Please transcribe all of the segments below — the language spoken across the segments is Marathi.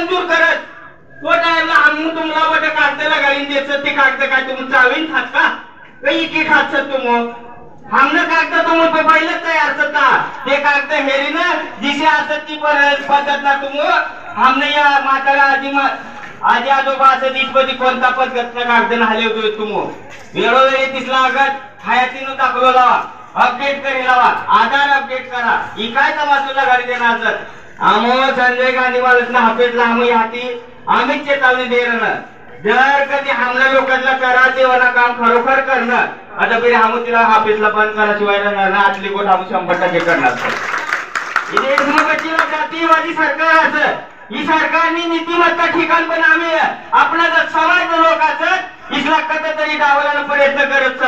मंजूर करत तो टाइमला आम्ही तुम्हाला बट कागदाला गाडीन द्यायचं ते कागद काय तुम्ही चावीन खात का काही की खात तुम हमने कागद तुम पहिले तयार करता ते कागद हेरी ना जिसे असत ती पद्धत ना तुम हमने या म्हातारा आजी आजोबा असं दिसपती कोणता पद्धत कागद नाले होतो तुम वेळोवेळी तिसला लागत हयातीनं दाखलो लावा अपडेट करी लावा आधार अपडेट करा ही काय तमाशूला गाडी देणार आमो संजय गांधी वालसना हाफेजला आम्ही हाती आम्हीच चेतावणी देणं जर कधी हमला लोकांना करा तेव्हा काम खरोखर करणं आता पहिले आम्ही तिला हाफेजला बंद कराशिवाय राहणार ना आतली गोट आम्ही 100% करणार जातीवादी सरकार असं ही सरकारनी नीतिमत्ता ठिकाण पण आम्ही आपला समाज लोक असत इसला कधी तरी डावलाला प्रयत्न करत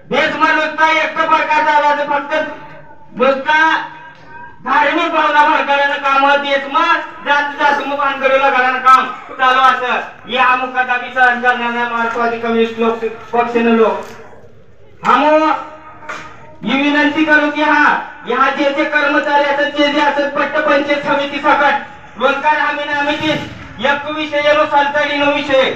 देश नुसता एक प्रकारचा आवाज फक्त नुसता धार्मिक भावना भडकावण्याचं काम देश जात भानगडीला घालण्याचं काम चालू असं या मुकादाबी सहन करणाऱ्या मार्क्सवादी कम्युनिस्ट लोक पक्षाने लोक हम ही विनंती करू की ह्या जे कर्मचारी असत जे असत पट्टपंचायत समिती सकट रोजगार हमी नामी 21 सालताडीनो विषय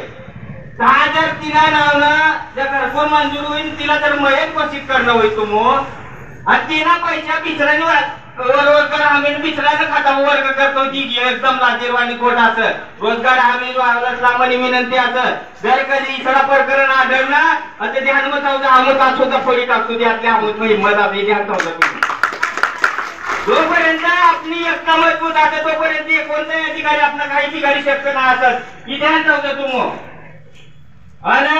10,003 नावना जर घरकुल मंजूर होईल तिला तर मयत घोषित करणं होईल तुम आणि तिना पैसा बिचराने रोजगार हमी बिचराने खाता वर्ग करतो ती एकदम लाजीरवाणी कोट असं रोजगार हमी लांबणी विनंती असं जर कधी इसरा प्रकरण आढळलं आणि ते हनुमत अमूत असोचा फोडी टाकतो त्यातल्या अमूत हिंमत आपली ध्यान ठेवलं जोपर्यंत आपली एकता मजबूत असते तोपर्यंत कोणताही अधिकारी आपला काही ठिकाणी शक्य नाही असत ही ध्यान ठेवतो तुम आणि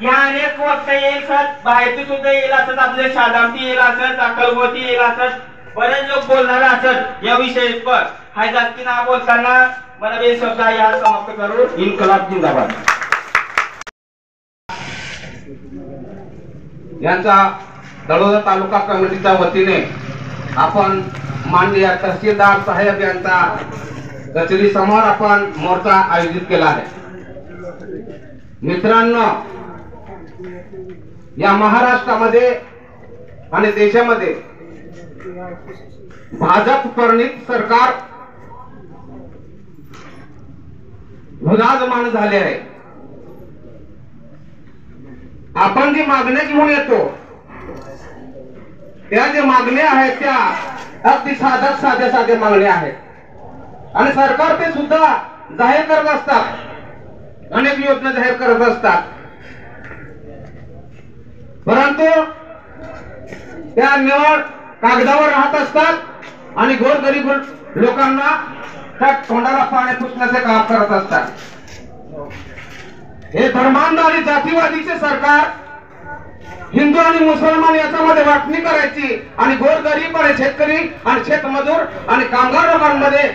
या अनेक वक्त येईल सर बाहेरची सुद्धा येईल असत आपले शादामती येईल असत अक्कलकोटी येईल असत बरेच लोक बोलणार असत या विषयी पर हाय जास्ती ना बोलताना मला बे शब्द या समाप्त करू इन्कलाब जिंदाबाद यांचा तळोदा तालुका कमिटीच्या वतीने आपण माननीय तहसीलदार साहेब यांचा कचेरी समोर आपण मोर्चा आयोजित केला आहे मित्रांनो या महाराष्ट्रामध्ये आणि देशामध्ये भाजप प्रणित सरकार विराजमान झाले आहे आपण जी मागण्या घेऊन येतो त्या जे मागण्या आहेत त्या अगदी साध्या मागण्या आहेत आणि सरकार ते सुद्धा जाहीर करत असतात अनेक योजना जाहीर करत असतात परंतु त्या निवड कागदावर राहत असतात आणि गोरगरीब लोकांना त्या तोंडाला पाणी पुसण्याचे काम करत असतात हे धर्मांध आणि जातीवादीचे सरकार हिंदू आणि मुसलमान याच्यामध्ये वाटणी करायची आणि गोरगरीब आणि शेतकरी आणि शेतमजूर आणि कामगार लोकांमध्ये